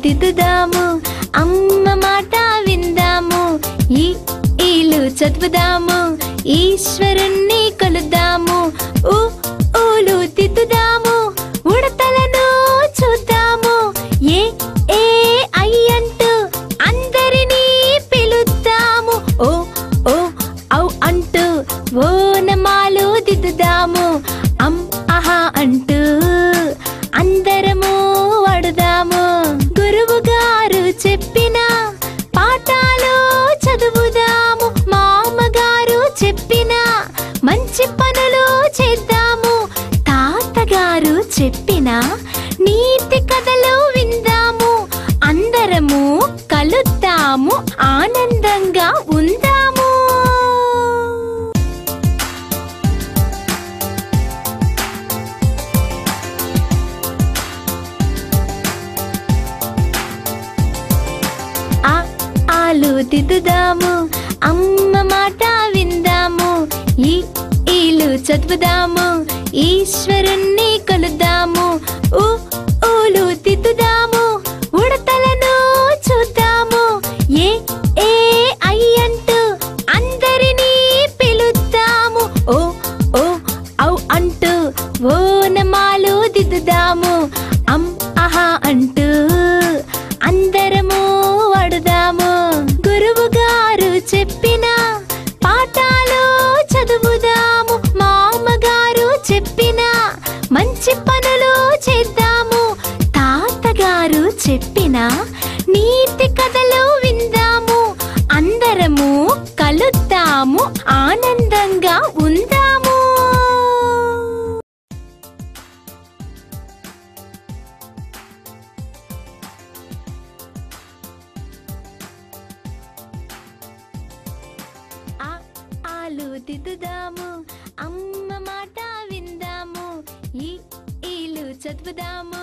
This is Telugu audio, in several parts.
దిద్దుదాము, అమ్మ మాట విందాము, ఈలు చదువుదాము, ఈశ్వరుణ్ణి కొలుద్దాము, ఊలు దిద్దుదాము, ఉడతలను చూద్దాము, ఏ ఐ అంటూ అందరినీ పిలుద్దాము, ఓ ఔ అంటూ ఓనమాలు దిద్దుదాము, ఆహా అంటూ అందరము వాడుదాము. గురువు గారు చెప్పిన పాఠాలు చదువుదాము, మామగారు చెప్పిన మంచి పనులు చేద్దాము, తాతగారు చెప్పిన నీతి కథలు విందాము, అందరము కలుద్దాము, ఆనందంగా ఉందాము. ఆలు దిద్దుదాము, అమ్మ మాట విందాము, ఈలు చదువుదాము, ఈశ్వరుణ్ణి కొలుద్దాము, ఊలు దిద్దుదాము, ఉడతలను చూద్దాము, ఏ ఐ అంటూ అందరినీ పిలుద్దాము, ఓ ఔ అంటూ ఓనమాలు దిద్దుదాము, ఆహా అంటూ అందరము వాడుదాము. గురువు గారు చెప్పిన పాఠాలు చదువుదాము, మామగారు చెప్పిన మంచి పనులు చేద్దాము, తాతగారు చెప్పిన నీతి కథలు విందాము, అందరము కలుద్దాము, ఆనందంగా ఉందాము. ఆలు దిద్దుదాము, అమ్మ మాట విందాము, ఈలు చదువుదాము,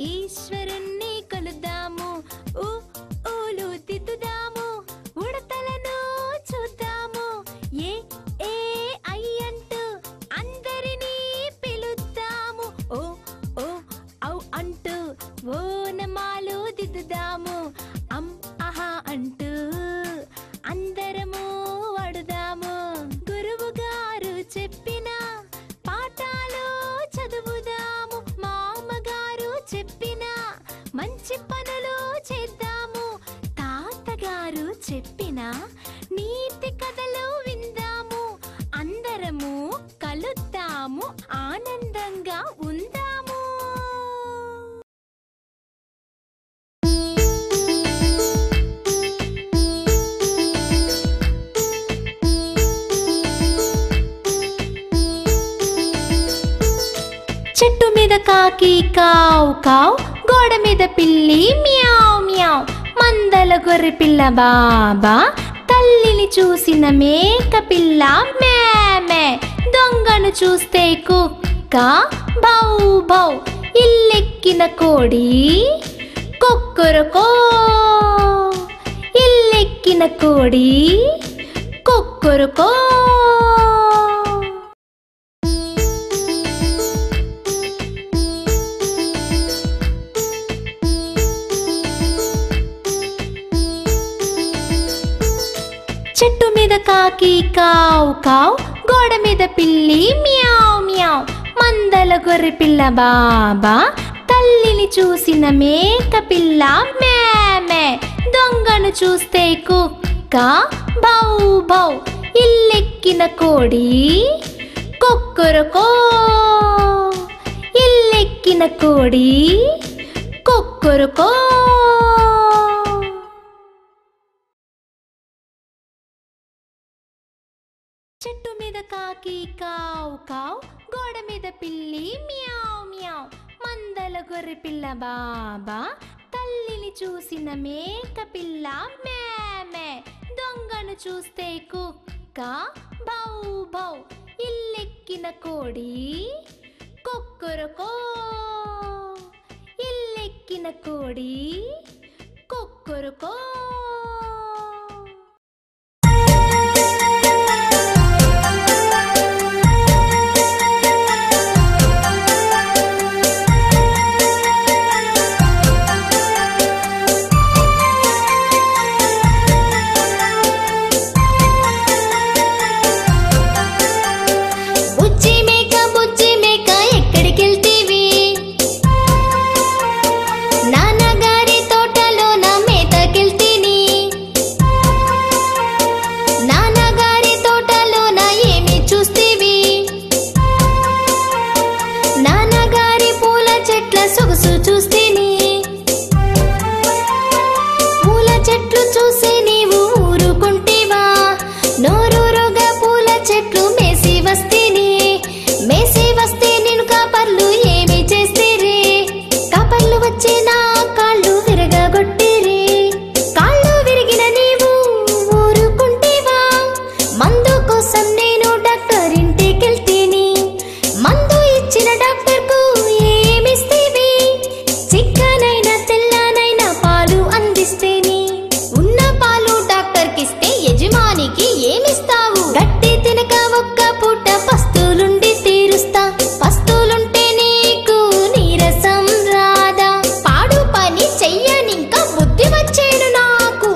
ఈశ్వరుణ్ణి కొలుద్దాము, ఊలు దిద్దుదాము, ఉడతలను చూద్దాము, ఏ ఐ అంటూ అందరినీ పిలుద్దాము, ఓ ఔ అంటూ ఓనమాలు దిద్దుదాము, ఆహా అంటూ అందరము వాడుదాము. గురువు గారు చెప్పిన పాఠాలు చదువుదాము, మామగారు చెప్పిన మంచి పనులు చేద్దాము, తాతగారు చెప్పిన నీతి కథలు విందాము, అందరము కలుద్దాము, ఆనందంగా ఉందాము. చెట్టు మీద కాకి కావ్ కావ్, గోడ మీద పిల్లి మ్యావ్ మ్యావ్, మందల గొర్రె పిల్ల బాబా, తల్లిని చూసిన మేక పిల్ల మే మే, దొంగను చూస్తే కుక్క బౌ బౌ, ఇల్లెక్కిన కోడి కొక్కొరకో, ఇల్లెక్కిన కోడి కొక్కొరకో. చెట్టు మీద కాకి కావ్ కావ్, గోడ మీద పిల్లి మ్యావ్ మ్యావ్, మందల గొర్రె పిల్ల బాబా, తల్లిని చూసిన మేక పిల్ల మే మే, దొంగను చూస్తే కుక్క బౌ బౌ, ఇల్లెక్కిన కోడి కొక్కొరకో, ఇల్లెక్కిన కోడి కొక్కొరకో. చెట్టు మీద కాకి కావ్ కావ్, గోడ మీద పిల్లి మ్యావ్ మ్యావ్, మందల గొర్రె పిల్ల బాబా, తల్లిని చూసిన మేక పిల్ల మే మే, దొంగను చూస్తే కుక్క బౌ బౌ, ఇల్లెక్కిన కోడి కొక్కొరకో, ఇల్లెక్కిన కోడి కొక్కొరకో. కోసం నేను డాక్టర్ ఇంటికెళ్తేని మందు ఇచ్చిన డాక్టర్ కు ఏమిస్తేవి చిక్కనైన తెల్లనైన పాలు అందిస్తేని ఉన్న పాలు డాక్టర్ కిస్తే యజమానికి ఏమిస్తావు గట్టి తినక ఒక్క పూట పస్తులుండి తీరుస్తా పస్తులుంటే నీకు నీరసం రాదా పాడు పని చెయ్యనింక బుద్ధి వచ్చేను నాకు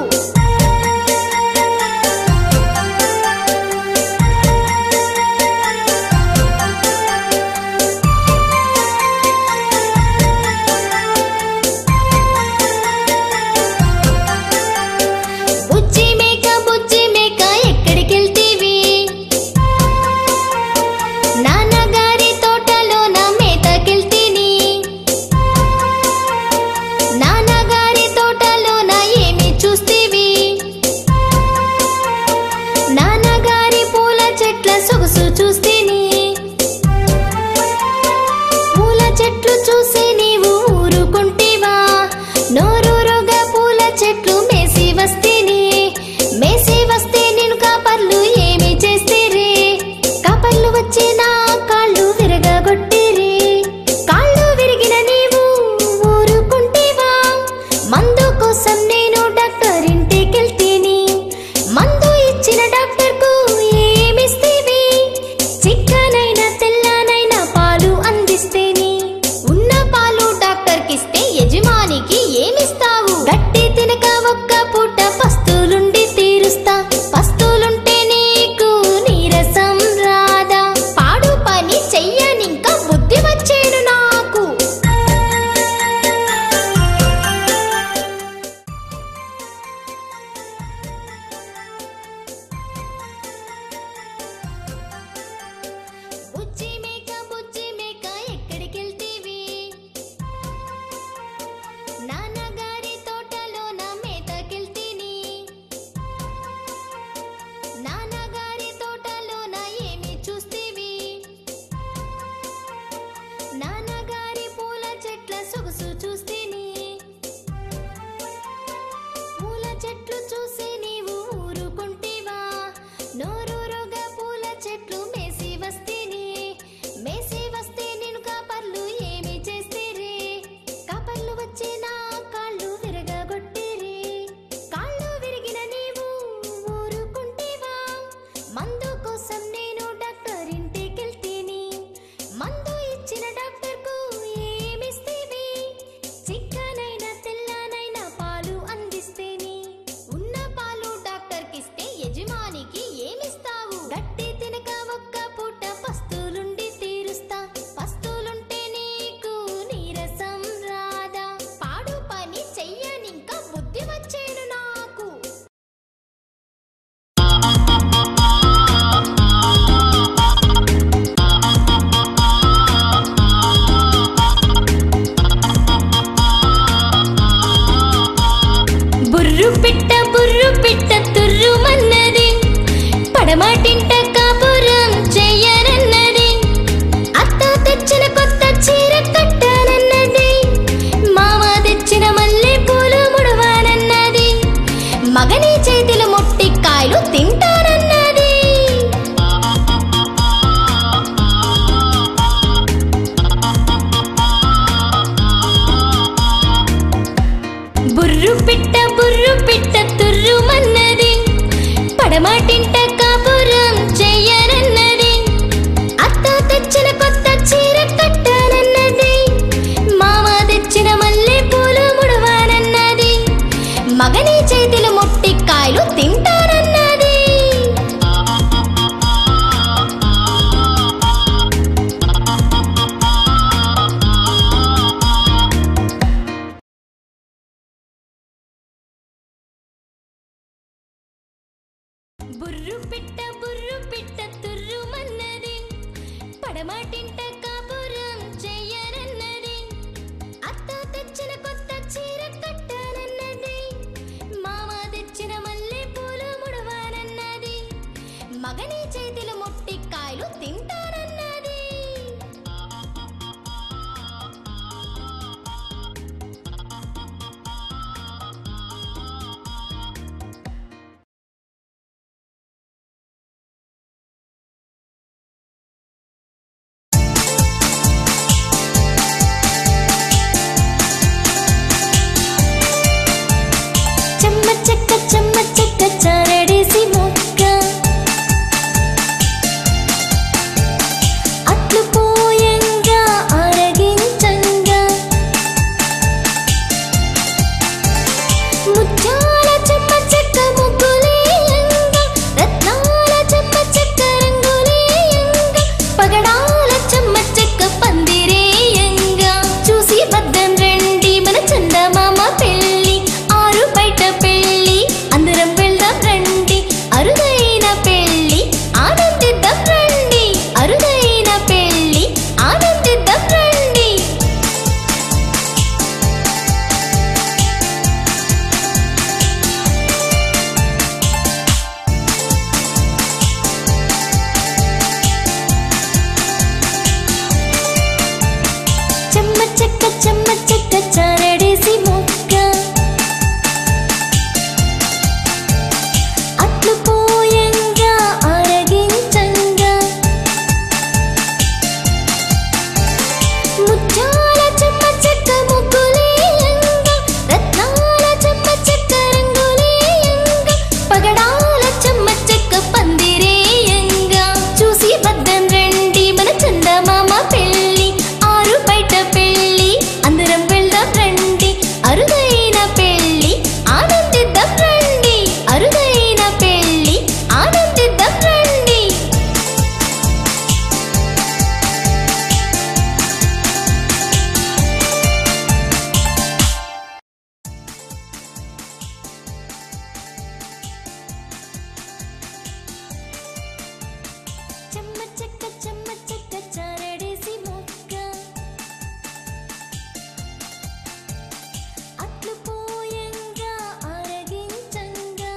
బుజ్జి మేక ఎక్కడికెళ్తీవి నాన్నగారి తోటలోన మేతకెళ్తీని నాన్నగారి తోటలోన ఏమి చూస్తీవి నాన్నగారి పూల చెట్ల సొగసు చూస్తీని పూల చెట్లు చూసి నీవు ఊరుకుంటేవా నోరూరుగా పూల చెట్లు మేసి వస్తేని మేసి వస్తే నేను కాపర్లు ఏమి చేస్తేరే కాపర్లు వచ్చి నా కాళ్ళు విరగగొట్టిరే కాళ్ళు విరిగిన నీవు ఊరుకుంటేవా మందు కోసం నేను డాక్టర్ ఇంటికెళ్తేని మందు ఇచ్చిన డాక్టర్ కు ఏమిస్తేవి చిక్కనైన తెల్లనైన పాలు అందిస్తేని ఉన్న పాలు డాక్టర్ కిస్తే యజమానికి ఏమిస్తావు గట్టి తినక ఒక్క పూట పస్తులుండి తీరుస్తా పస్తులుంటే నీకు నీరసం రాదా పాడు పని చెయ్యనింక బుద్ధి వచ్చేను నాకు బుజ్జి మేక ఎక్కడికెళ్తీవి నాన్నగారి తోటలోన మేతకెళ్తీని నాన్నగారి తోటలోన ఏమి చూస్తీవి నాన్నగారి పూల చెట్ల సొగసు చూస్తీని పూల చెట్లు చూసి నీవు ఊరుకుంటేవా నోరూరుగా పూల చెట్లు మేసి వస్తేని మేసి వస్తే నేను కాపర్లు ఏమి చేస్తేరే కాపర్లు వచ్చి నా కాళ్ళు విరగగొట్టిరే కాళ్ళు విరిగిన నీవు ఊరుకుంటేవా మందు కోసం నేను డాక్టర్ ఇంటికెళ్తేని మందు ఇచ్చిన డాక్టర్ కు ఏమిస్తేవి చిక్కనైన తెల్లనైన పాలు అందిస్తేని ఉన్న పాలు డాక్టర్ కిస్తే యజమానికి ఏమిస్తావు గట్టి తినక ఒక్క పూట పస్తులుండి తీరుస్తా పస్తులుంటే నీకు నీరసం రాదా పాడు పని చెయ్యనింక బుద్ధి వచ్చేను నాకు బుర్రు పిట్ట తుర్రుమన్నది పడమాటింట కాపురం చెయ్యనన్నది అత్త తెచ్చిన కొత్త చీర కట్టానన్నది మామ తెచ్చిన మల్లె పూలు ముడవానన్నది మగని చేతిలో మొట్టి కాయలు తింటానన్నది బుర్రు పిట్ట తుర్రుమన్నది పడమాటింట కాపురం చెయ్యనన్నది అత్త తెచ్చిన కొత్త చీర కట్టానన్నది మామ తెచ్చిన మల్లె పూలు ముడవానన్నది మగని చేతిలో మొట్టి కాయలు తింటానన్నది బుర్రు పిట్ట తుర్రుమన్నది పడమాటింట కాపురం చెయ్యనన్నది అత్త తెచ్చిన కొత్త చీర కట్టానన్నది మామ తెచ్చిన మల్లె పూలు ముడవానన్నది మగని చేతిలో మొట్టి కాయలు తింటానన్నది చెక్క చారడేసి మొక్క అట్లు పోయంగా ఆరగించంగా ముత్యాల చెమ్మ చెక్క ముగ్గులేయంగా రత్నాల చెమ్మ చెక్క రంగులేయంగా పగడాల చెమ్మ చెక్క పందిరేయంగా చూసి వద్దం రండి మన చందమామ పెళ్ళి ఆరు బయట పెళ్ళి అందరం వెళ్దాం రండి అరుదైన పెళ్ళి ఆనందిద్దాం రండి అరుదైన పెళ్ళి ఆనందిద్దాం రండి చెమ్మ చెక్క చారడేసి మొక్క అట్లు పోయంగా ఆరగించంగా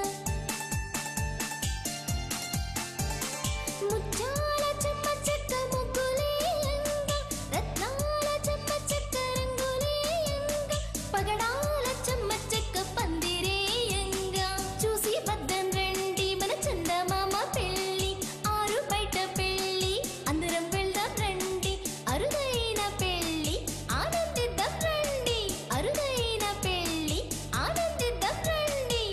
ముత్యాల చెమ్మ చెక్క ముగ్గులేయంగా రత్నాల చెమ్మ చెక్క రంగులేయంగా పగడాల చెమ్మ చెక్క పందిరేయంగా చూసి వద్దం రండి మన చందమామ పెళ్ళి ఆరు బయట పెళ్ళి అందరం వెళ్దాం రండి అరుదైన పెళ్ళి ఆనందిద్దాం రండి అరుదైన పెళ్ళి ఆనందిద్దాం రండి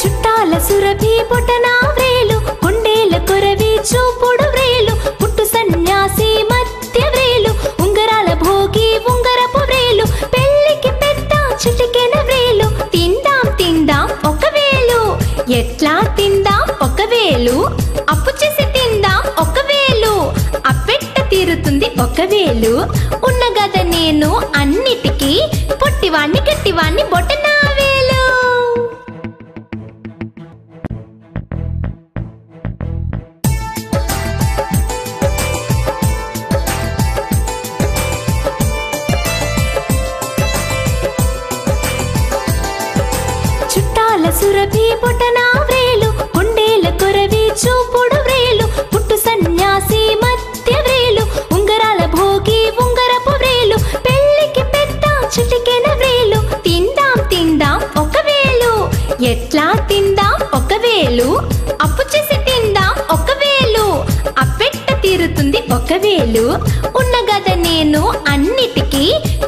చుట్టాల సురభి పొటనా వ్రేలు కొండేల కొరవి చూపుడు వ్రేలు పుట్టు సన్యాసి మధ్య వ్రేలు ఉంగరాల భోగి ఉంగరపు వ్రేలు పెళ్ళికి పెద్ద చిటికెన వ్రేలు తిందాం తిందాం ఒక వేలు ఎట్లా తిందాం ఒక వేలు అప్పు చేసి తిందాం ఒక వేలు అప్పెట్ట తీరుతుంది ఒక వేలు ఉన్న గద నేను అన్నిటికీ పొట్టివాణ్ణి గట్టివాణ్ణి బొటనా వేలు చుట్టాల సురభి పొటనా వ్రేలు కొండేల కొరవి చూపుడు వ్రేలు పుట్టు సన్యాసి మధ్య వ్రేలు ఉంగరాల భోగి ఉంగరపు వ్రేలు పెళ్ళికి పెద్ద చిటికెన వ్రేలు తిందాం తిందాం ఒక వేలు ఎట్లా తిందాం ఒక వేలు అప్పు చేసి తిందాం ఒక వేలు అప్పెట్ట తీరుతుంది ఒక వేలు ఉన్న గద నేను అన్నిటికీ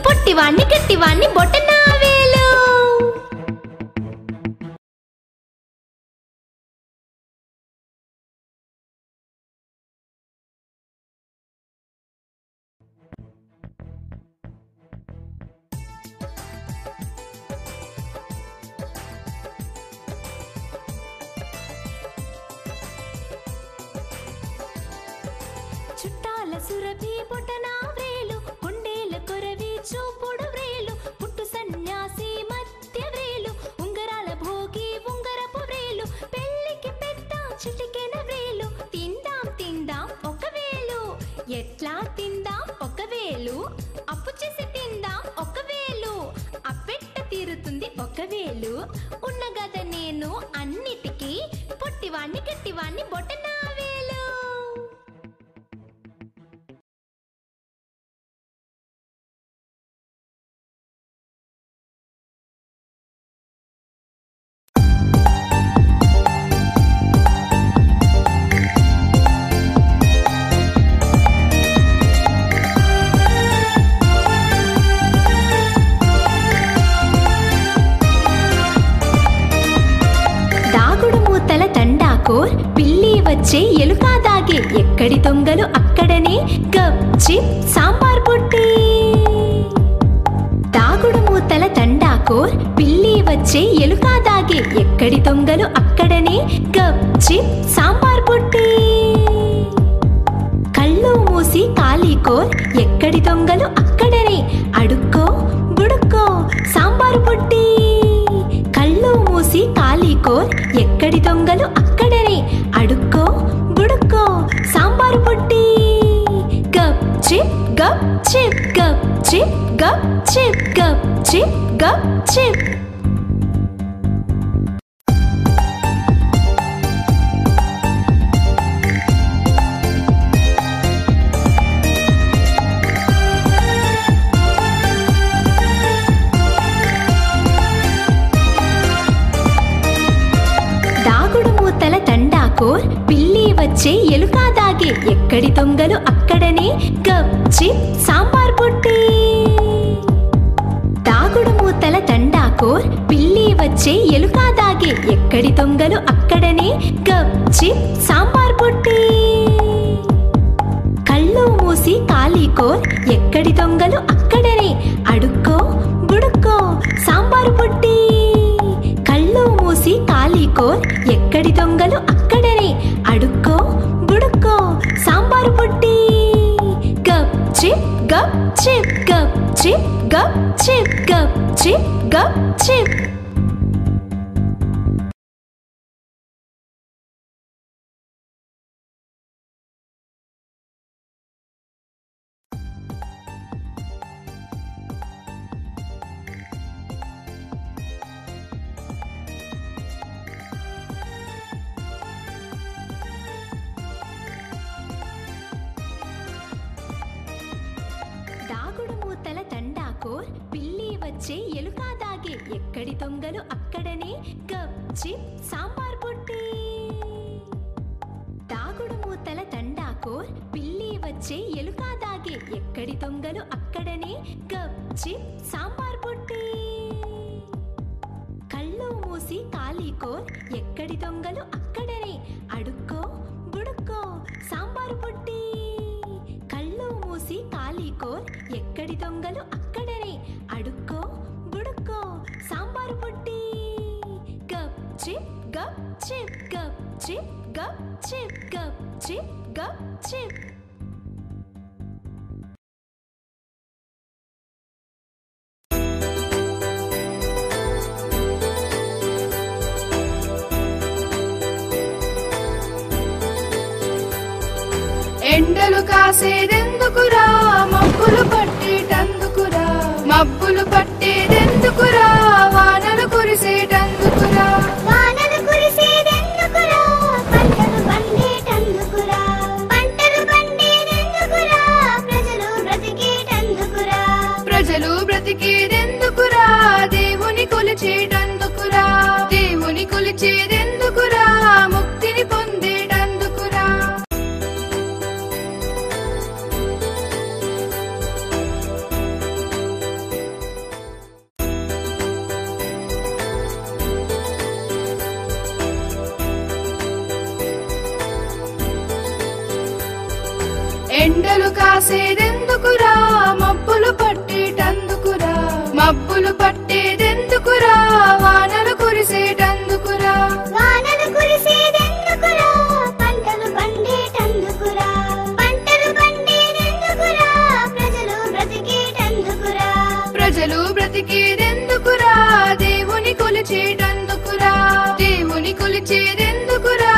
పొట్టివాణ్ణి గట్టివాణ్ణి బొటనా వేలు చుట్టాల సురభి పొటనా వ్రేలు కొండేల కొరవి చూపుడు వ్రేలు పుట్టు సన్యాసి మధ్య వ్రేలు ఉంగరాల భోగి ఉంగరపు వ్రేలు పెళ్ళికి పెద్ద చిటికెన వ్రేలు తిందాం తిందాం ఒక వేలు ఎట్లా తిందాం ఒక వేలు అప్పు చేసి తిందాం ఒక వేలు అప్పెట్ట తీరుతుంది ఒక వేలు ఉన్న గద నేను అన్నిటికీ పొట్టివాణ్ణి గట్టివాణ్ణి బొటనా వేలు కోర్ పిల్లి వచ్చే ఎలుక దాగే ఎక్కడి దొంగలు అక్కడనే గప్ చిప్ సాంబార్ బుట్టి దాగుడు మూతల తండాకోర్ పిల్లి వచ్చే ఎలుక దాగే ఎక్కడి దొంగలు అక్కడనే గప్ చిప్ సాంబార్ బుట్టి కళ్ళు మూసి కాలీకోర్ ఎక్కడి దొంగలు అక్కడనే అడుక్కో బుడుక్కో సాంబార్ బుట్టి కళ్ళు మూసి కాలీకోర్ ఎక్కడి దొంగలు గప్ చిప్ గప్ చిప్ గప్ చిప్ గప్ చిప్ గప్ చిప్. పిల్లి వచ్చే ఎలుక దాగే ఎక్కడి దొంగలు అక్కడనే గప్ చిప్ సాంబార్ బుట్టి. దాగుడు మూతల తండాకోర్ పిల్లి వచ్చే ఎలుక దాగే ఎక్కడి దొంగలు అక్కడనే గప్ చిప్ సాంబార్ బుట్టి. కళ్ళు మూసి కాళీకోర్ ఎక్కడి దొంగలు అక్కడనే అడుక్కో బుడుక్కో సాంబార్ బుట్టి. కళ్ళు మూసి కాళీకోర్ ఎక్కడి దొంగలు అక్కడనే అడుక్కో బుడుక్కో సాంబారు బుట్టి. గప్ చిప్ గప్ చిప్ గప్ చిప్ గప్ చిప్ గప్ చిప్ గప్ చిప్. దాగుడు మూతల తండాకోర్ పిల్లి వచ్చే ఎలుక దాగే ఎక్కడి దొంగలు అక్కడనే గప్ చిప్ సాంబార్ బుట్టి. దాగుడు మూతల తండాకోర్ పిల్లి వచ్చే ఎలుక దాగే ఎక్కడి దొంగలు అక్కడనే గప్ చిప్ సాంబార్ బుట్టి. కళ్ళు మూసి కాళీకోర్ ఎక్కడి దొంగలు అక్కడనే అడుక్కో బుడుక్కో సాంబారు బుట్టి. కళ్ళు మూసి కాళీకోర్ ఎక్కడి దొంగలు అక్కడనే అడుక్కో బుడుక్కో సాంబారు బుట్టి. గప్ చిప్ గప్ చిప్ గప్ చిప్ గప్ చిప్ గప్ చిప్ గప్ చిప్. ఎండలు కాసేదెందుకురా మబ్బులు పట్టేటందుకురా. మబ్బులు పట్టేదెందుకురా వానలు కురిసేటందుకురా. వానలు కురిసేదెందుకురా పంటలు పండేటందుకురా. పంటలు పండేదెందుకురా ప్రజలు బ్రతికేటందుకురా. ప్రజలు బ్రతికేదెందుకురా దేవుని కొలిచేటందుకురా. దేవుని కొలిచేదెందుకురా ముక్తిని పొందేటందుకురా. ఎండలు కాసేదెందుకురా మబ్బులు పట్టేటందుకురా. మబ్బులు పట్టేదెందుకురా వానలు కురిసేటందుకురా. వానలు కురిసేదెందుకురా పంటలు పండేటందుకురా. పంటలు పండేదెందుకురా ప్రజలు బ్రతికేటందుకురా. ప్రజలు బ్రతికేదెందుకురా దేవుని కొలిచేటందుకురా. దేవుని కొలిచేదెందుకురా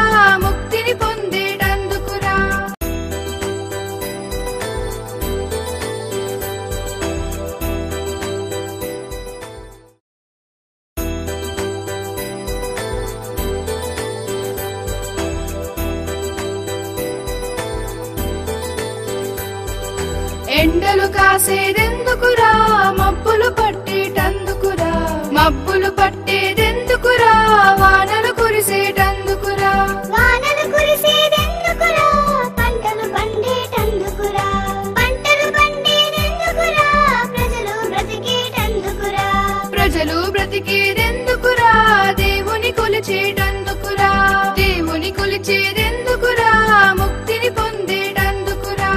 ముక్తిని పొందేటందుకురా. ఎండలు కాసేదెందుకురా మబ్బులు పట్టేటందుకురా. మబ్బులు పట్టేదెందుకురా వానలు కురిసేటందుకురా. వానలు కురిసేదెందుకురా పంటలు పండేటందుకురా. పంటలు పండేదెందుకురా ప్రజలు బ్రతికేటందుకురా. ప్రజలు బ్రతికేదెందుకురా దేవుని కొలిచేటందుకురా. దేవుని కొలిచేదెందుకురా ముక్తిని పొందేటందుకురా.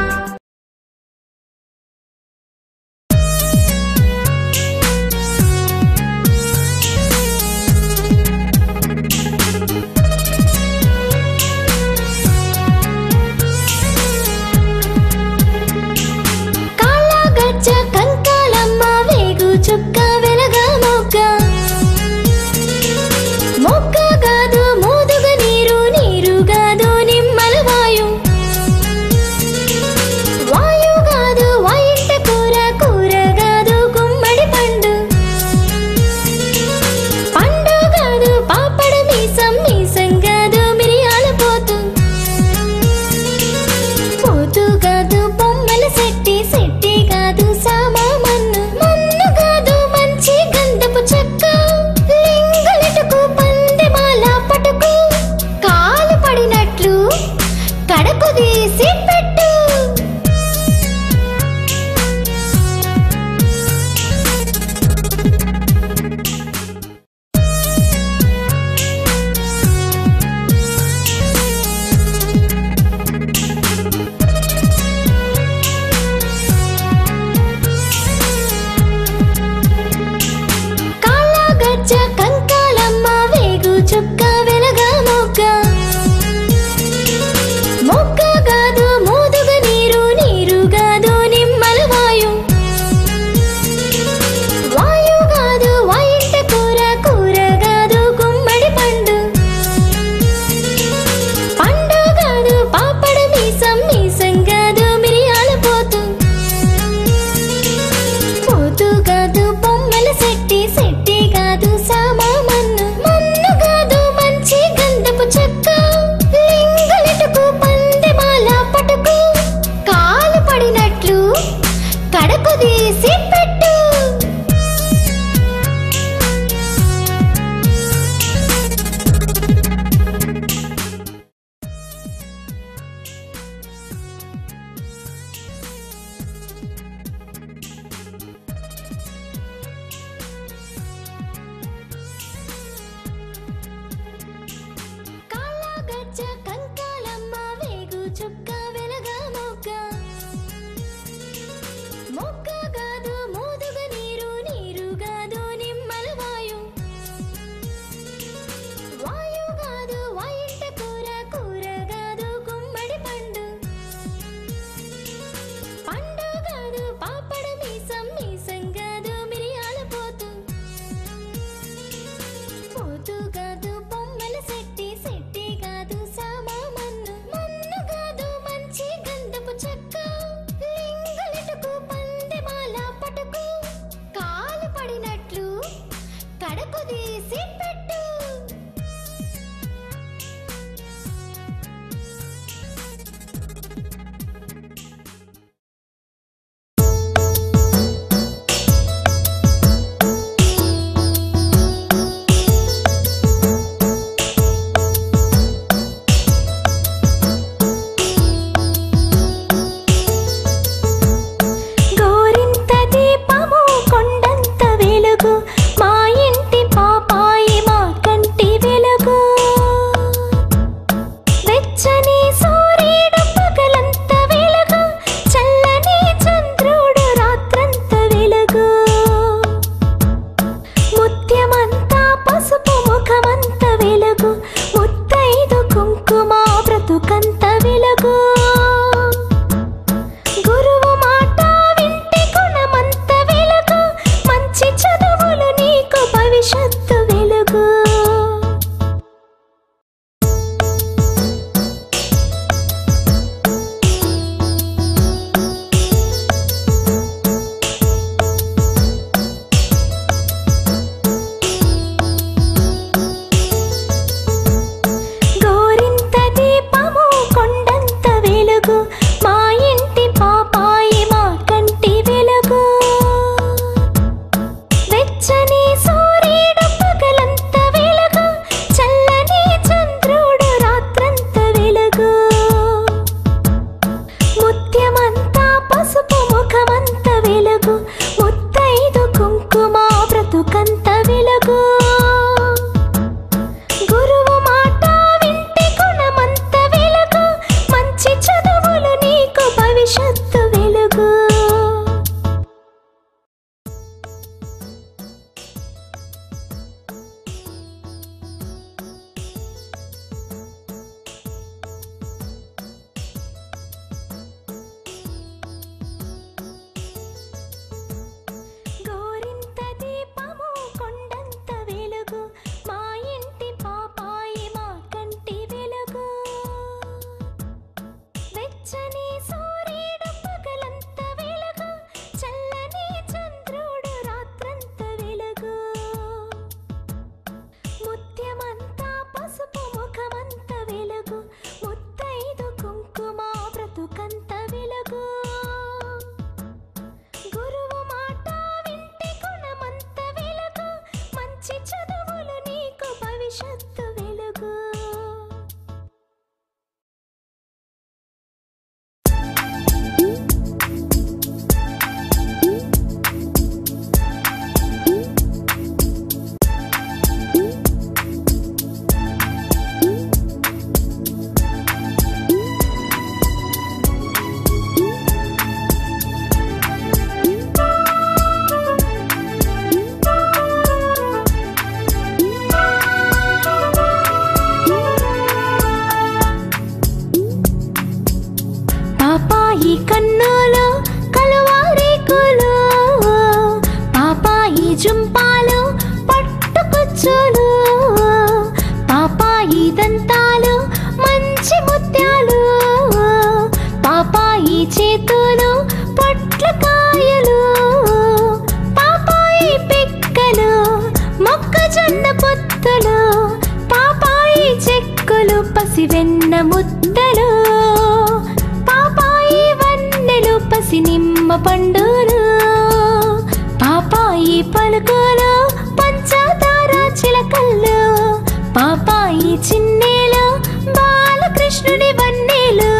కాళ్ళగజ్జ కంకాలమ్మ వేగు చుక్క వెలగ మొగ్గ. మొగ్గ గాదు మోదుగ నీరు నీరు గాదు నిమ్మల వాయు. వాయు గాదు వాయు కడకు తీసి పెట్టు. పండులు పాపాయి పలుకులు పంచదార చిలకల్లు పాపాయి చిన్నేలు బాలకృష్ణుడి వన్నెలు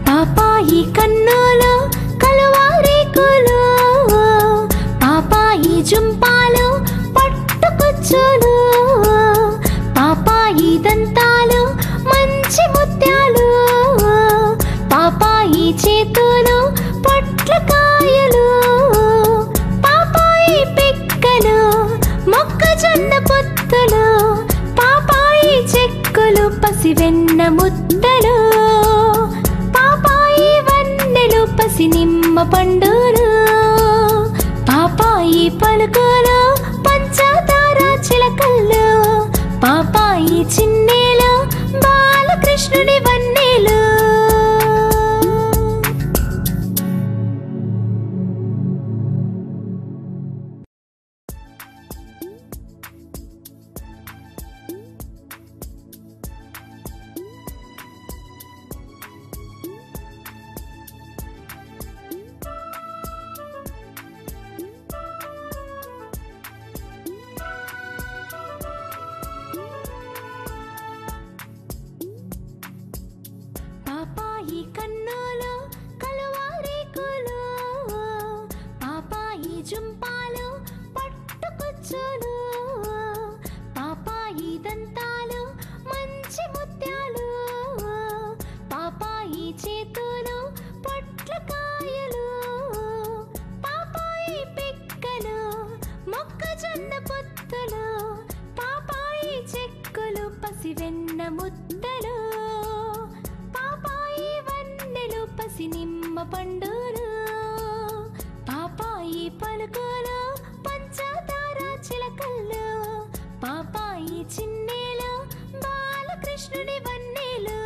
పాపాయి కన్నులు కలువారేకులు పాపాయి జుంపాలు పట్టుకొచ్చులు పాపాయి దంతాలు మంచి ముత్యాలు పాపాయి చేతులు పొట్లకాయలు పాపాయి పిక్కలు మొక్కజొన్న పొత్తులు పాపాయి చెక్కులు పసివెన్న ముద్దలు పాపాయి వన్నెలు పసి నిమ్మ పండులు పాపాయి పలుకులు పంచదార చిలకల్లు పాపాయి చిన్నేలు బాలకృష్ణుడి వన్నెలు పాపాయి కన్నులు కలువారేకులు పాపాయి జుంపాలు పట్టుకొచ్చులు పాపాయి దంతాలు మంచి ముత్యాలు పాపాయి చేతులు పొట్లకాయలు పాపాయి పిక్కలు మొక్కజొన్న పొత్తులు పాపాయి చెక్కులు పసివెన్న ముద్దలు పాపాయి వన్నెలు పసి నిమ్మ పండులు పాపాయి పలుకులు పంచదార చిలకల్లు పాపాయి చిన్నేలు బాలకృష్ణుడి వన్నెలు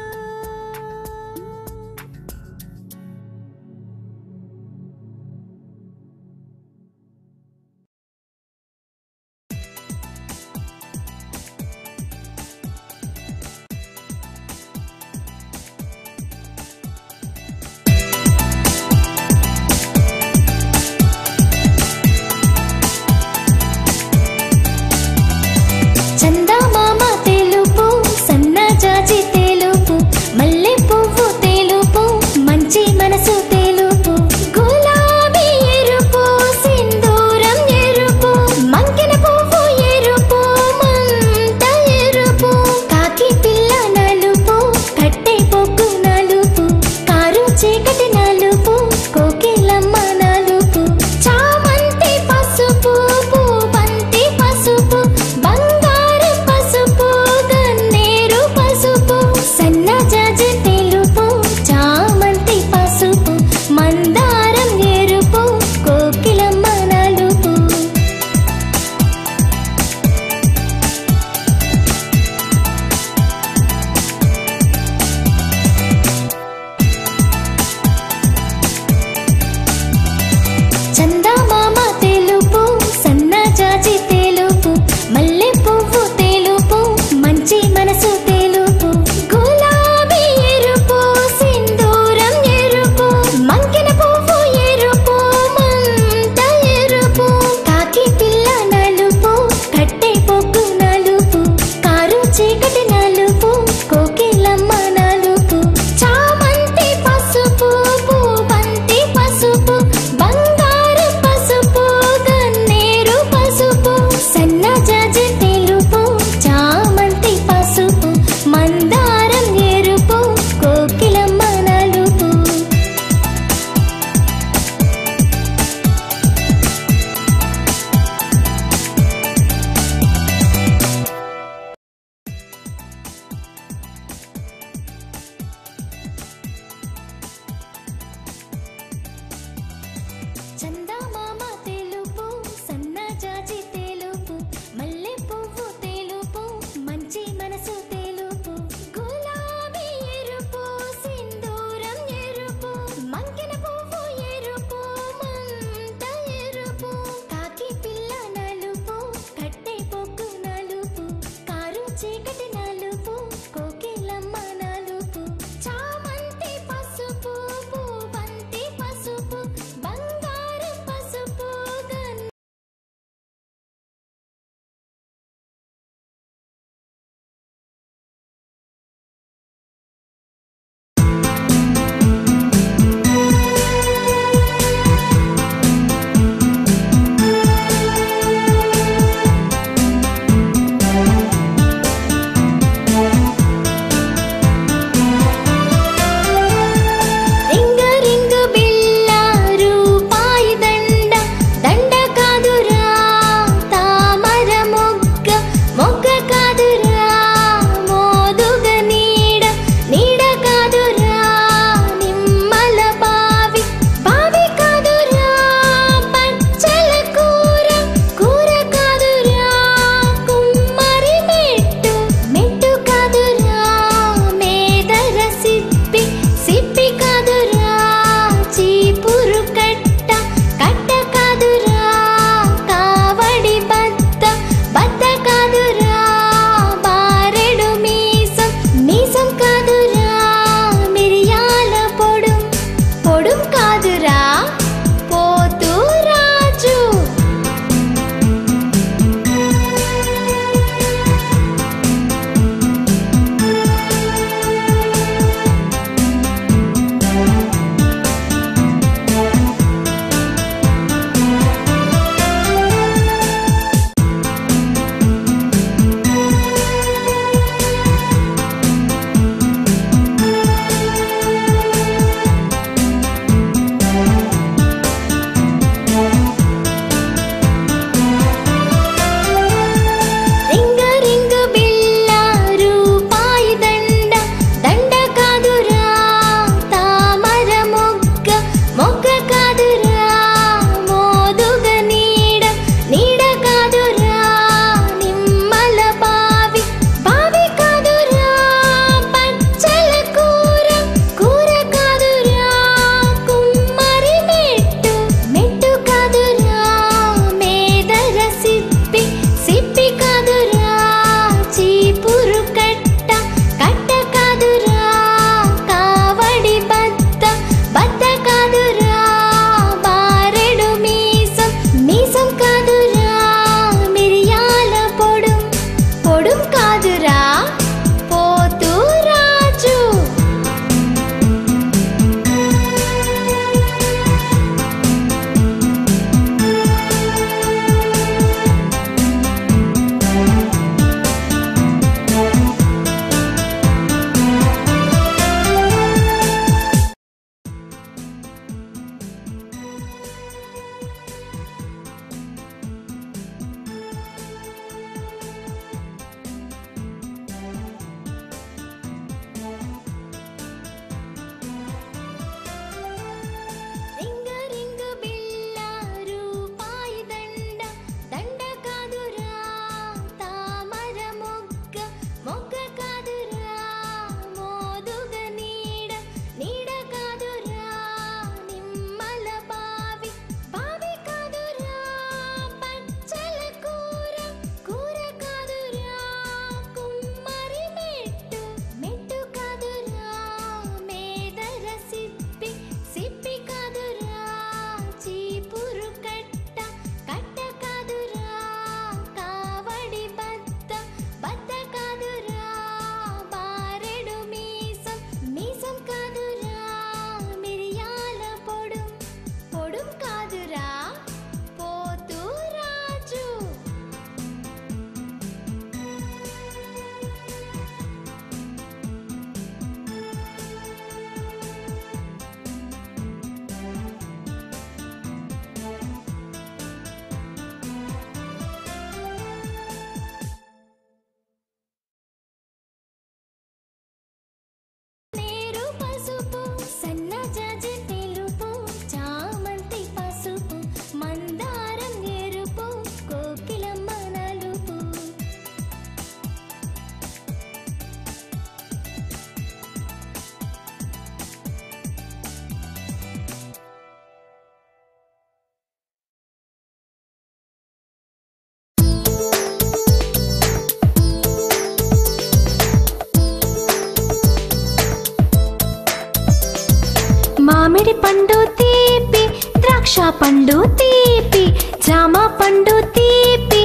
మామిడి పండు తీపి, ద్రాక్ష పండు తీపి, జామ పండు తీపి,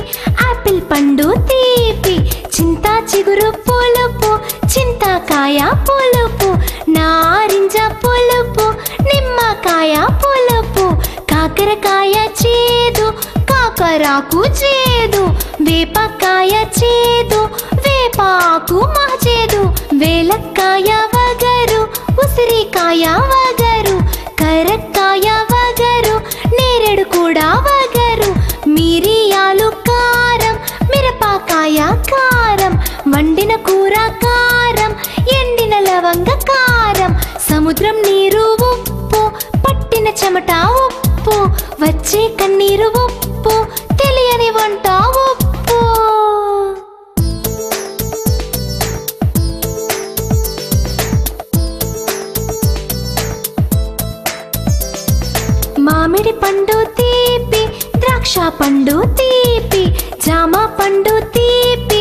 ఆపిల్ పండు తీపి, చింతా చిగురు పులుపు, చింతకాయ పులుపు, నారింజ పులుపు, నిమ్మకాయ పులుపు, కాకరకాయ చేదు, కాకరాకు చేదు, వేపకాయ చేదు, వేపాకు మహచేదు, వేలక్కాయ వగరు, ఉసిరికాయ వగరు, కరక్కాయ వగరు, నేరేడు కూడా వగరు, మిరియాలు కారం, మిరపకాయ కారం, వండిన కూర కారం, ఎండిన లవంగ కారం, సముద్రం నీరు ఉప్పు, పట్టిన చెమట ఉప్పు, వచ్చే కన్నీరు ఉప్పు, తెలియని వంట ఉప్పు. మామిడి పండు తీపి, ద్రాక్ష పండు తీపి, జామ పండు తీపి,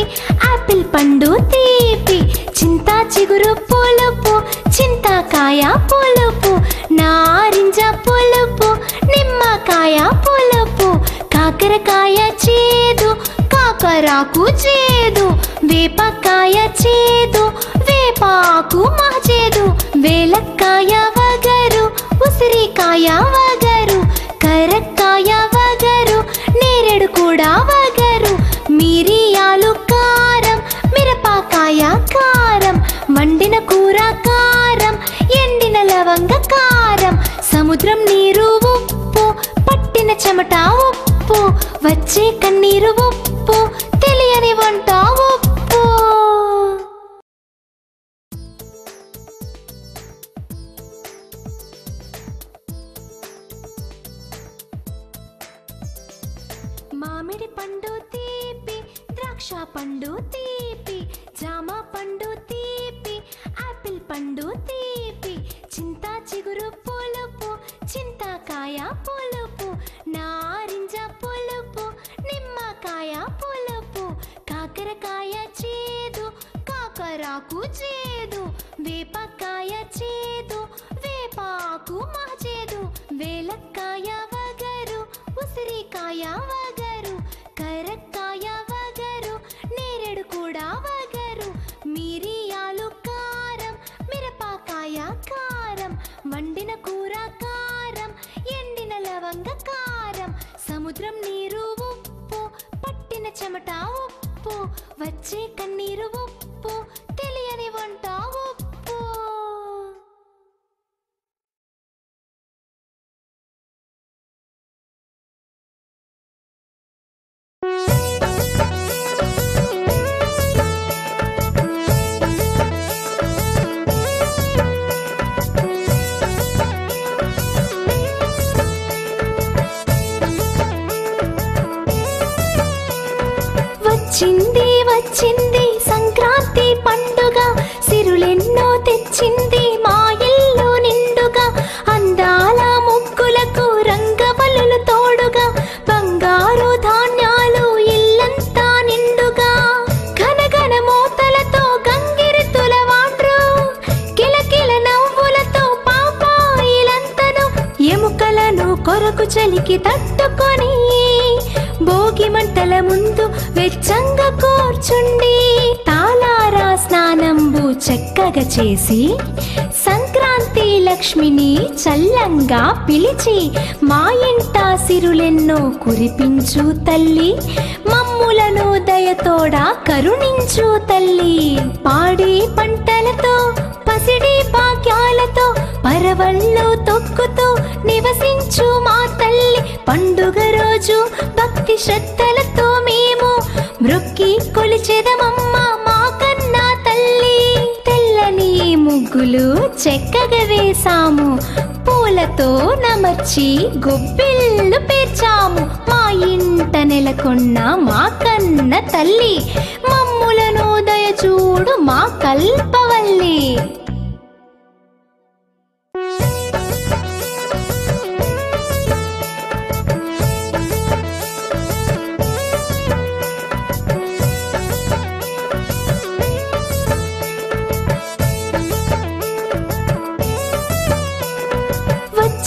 ఆపిల్ పండు తీపి, చింతా చిగురు పులుపు, చింతకాయ పులుపు, నారింజ పులుపు, నిమ్మకాయ పులుపు, కాకరకాయ చేదు, కాకరాకు చేదు, వేపకాయ చేదు, వేపాకు మహచేదు, వేలక్కాయ వగరు, ఉసిరికాయ వగరు, కరక్కాయ వగరు, నేరేడు కూడా వగరు, మిరియాలు కారం, మిరపకాయ కారం, వండిన కూర కారం, ఎండిన లవంగ కారం, సముద్రం నీరు ఉప్పు, పట్టిన చెమట ఉప్పు, వచ్చే కన్నీరు ఉప్పు, తెలియని వంట ఉప్పు. మామిడి పండు తీపి, ద్రాక్ష పండు తీపి, జామ పండు తీపి, ఆపిల్ పండు తీపి, చింతా చిగురు పులుపు, చింతకాయ పులుపు, నారింజ పులుపు, నిమ్మకాయ పులుపు, కాకరకాయ చేదు, కాకరాకు చేదు, వేపకాయ చేదు, వేపాకు మహచేదు, వేలక్కాయ వగరు, ఉసిరికాయ వగరు, కరక్కాయ వగరు, నేరేడు కూడా వగరు, మిరియాలు కారం, మిరపకాయ కారం, వండిన కూర కారం, ఎండిన లవంగ కారం, సముద్రం నీరు ఉప్పు, పట్టిన చెమట ఉప్పు, వచ్చే కన్నీరు ఉప్పు, తెలియని వంట ఉప్పు. వచ్చింది వచ్చింది సంక్రాంతి పండుగ, సిరులెన్నో తెచ్చింది మా ఇల్లు నిండుగా, అందాల ముగ్గులకు రంగవల్లులు తోడుగా, బంగారు ధాన్యాలు ఇల్లంతా నిండుగా, ఘనఘన మోతలతో గంగిరెద్దుల వాడ్రు, కిలకిల నవ్వులతో పాపాయిలంతను, ఎముకలను కొరకు చలికి తట్టుకొని భోగి మంటల ముందు వెచ్చంగా కూర్చుండి, తాళారా స్నానంబు చక్కగా చేసి, సంక్రాంతి లక్ష్మిని చల్లంగా పిలిచి, మా ఇంట సిరులెన్నో కురిపించు తల్లి, మమ్ములను దయతోడా కరుణించు తల్లి, పాడి పంటలతో పసిడి భాగ్యాలతో పరవళ్ళు తొక్కుతూ నివసించు మా తల్లి, పండుగ రోజు భక్తి శ్రద్ధలతో మేము మ్రొక్కి కొలిచెదమమ్మ మా కన్నా తల్లి, తెల్లని ముగ్గులు చక్కగా వేసాము, పూలతో నమర్చి గొబ్బిళ్ళు పేర్చాము, మా ఇంట నెలకొన్న మా కన్న తల్లి, మమ్ములను దయచూడు మా కల్పవల్లి.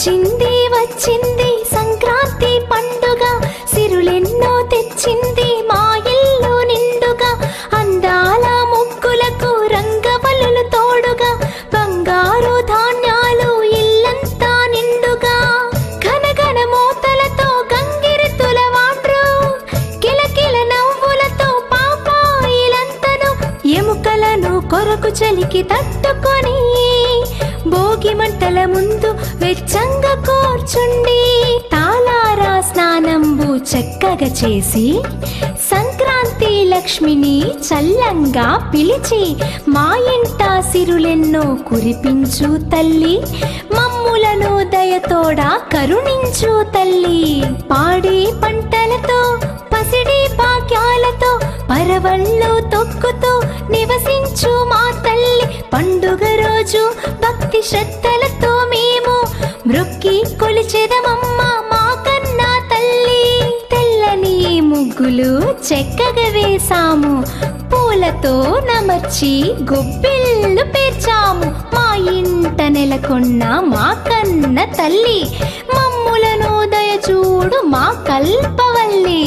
వచ్చింది వచ్చింది సంక్రాంతి పండుగ, సిరులెన్నో తెచ్చింది మా ఇల్లు నిండుగా. అందాల ముగ్గులకు రంగవల్లులు తోడుగా, బంగారు ధాన్యాలు ఇల్లంతా నిండుగా. ఘనఘన మోతలతో గంగిరెద్దుల వాడ్రు, కిలకిల నవ్వులతో పాపాయిలంతను, ఎముకలను కొరకు చలికి తట్టుకొని భోగి మంటల ముందు వెచ్చంగా కూర్చుండి, తాళారా స్నానంబు చక్కగా చేసి సంక్రాంతి లక్ష్మిని చల్లంగా పిలిచి, మా ఇంట సిరులెన్నో కురిపించు తల్లి, మమ్ములను దయతోడా కరుణించు తల్లి. పాడి పంటలతో పసిడి భాగ్యాలతో పరవళ్ళు తొక్కుతూ నివసించు మా తల్లి. పండుగ రోజు భక్తి శ్రద్ధలతో మేము మ్రొక్కి కొలిచెదమమ్మ మా కన్నా తల్లి. తెల్లని ముగ్గులు చక్కగా వేసాము, పూలతో నమర్చి గొబ్బిళ్ళు పేర్చాము. మా ఇంట నెలకొన్న మా కన్న తల్లి, మమ్ములను దయచూడు మా కల్పవల్లి.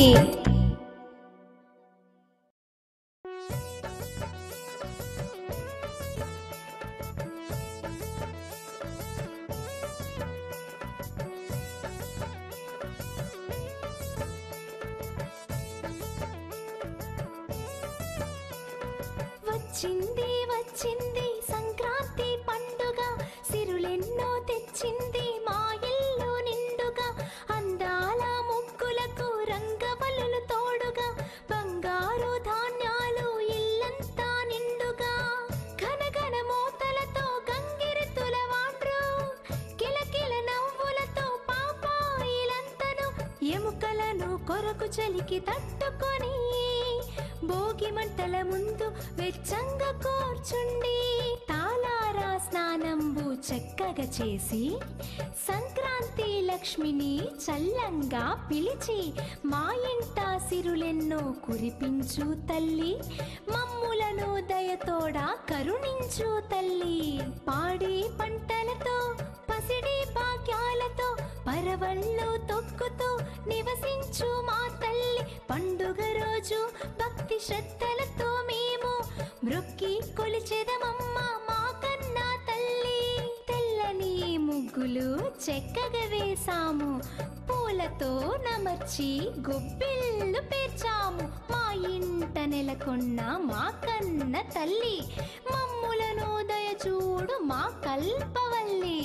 వచ్చింది వచ్చింది సంక్రాంతి పండుగ, సిరులెన్నో తెచ్చింది మా ఇల్లు నిండుగా. అందాల ముగ్గులకు రంగవల్లులు తోడుగా, బంగారు ధాన్యాలు ఇల్లంతా నిండుగా. ఘనఘన మోతలతో గంగిరెద్దుల వాడ్రు, కిలకిల నవ్వులతో పాపాయిలంతను, ఎముకలను కొరకు చలికి తట్టుకొని భోగి మంటల ముందు వెచ్చంగా కూర్చుండి, తాళారా స్నానంబు చక్కగా చేసి సంక్రాంతి లక్ష్మిని చల్లంగా పిలిచి, మా ఇంట సిరులెన్నో కురిపించు తల్లి, మమ్ములను దయతోడా కరుణించు తల్లి. పాడి పంటలతో పసిడి భాగ్యాలతో పరవళ్ళు తొక్కుతూ నివసించు మా తల్లి. పండుగ రోజు భక్తి శ్రద్ధలతో మేము మ్రొక్కి కొలిచెదమమ్మ మా కన్నా తల్లి. తెల్లని ముగ్గులు చక్కగా వేసాము, పూలతో నమర్చి గొబ్బిళ్ళు పేర్చాము. మా ఇంట నెలకొన్న మా కన్న తల్లి, మమ్ములను దయచూడు మా కల్పవల్లి.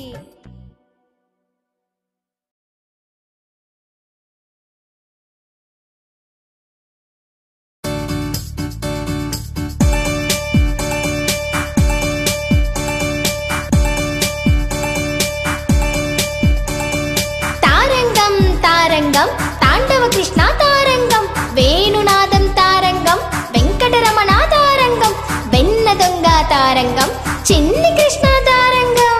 తారంగం తాండవ కృష్ణ తారంగం, వేణునాదం తారంగం, వెంకటరమణ తారంగం, వెన్న దొంగ తారంగం, చిన్ని కృష్ణ తారంగం.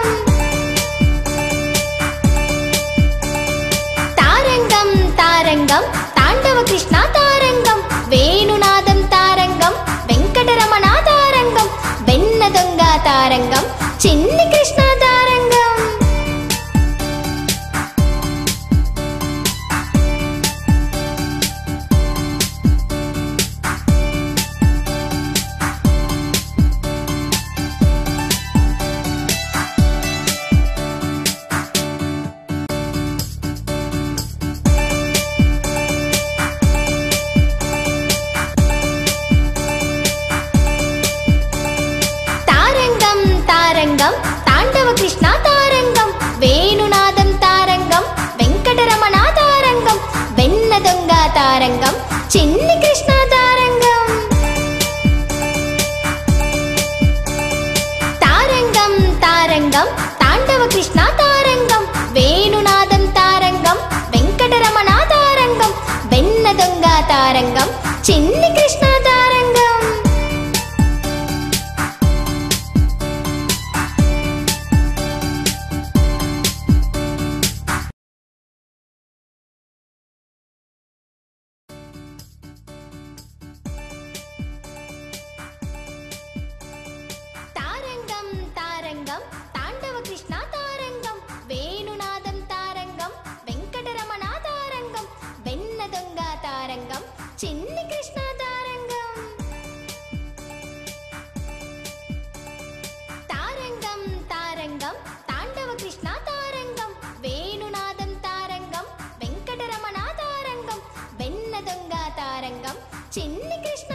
తారంగం తారంగం తాండవ కృష్ణ తారంగం, వేణునాదం తారంగం, వెంకటరమణ తారంగం, వెన్న దొంగ తారంగం, చిన్ని కృష్ణ తారంగం. తారంగం తాండవ కృష్ణ తారంగం, వేణునాదం తారంగం, వెంకటరమణ తారంగం, వెన్న దొంగ తారంగం, చిన్ని కృష్ణ తారంగం. తారంగం తారంగం తాండవ కృష్ణ తారంగం, వేణునాదం తారంగం, వెంకటరమణ తారంగం, వెన్న దొంగ తారంగం, చిన్ని కృష్ణ తారంగం. తారంగం చిన్ని కృష్ణ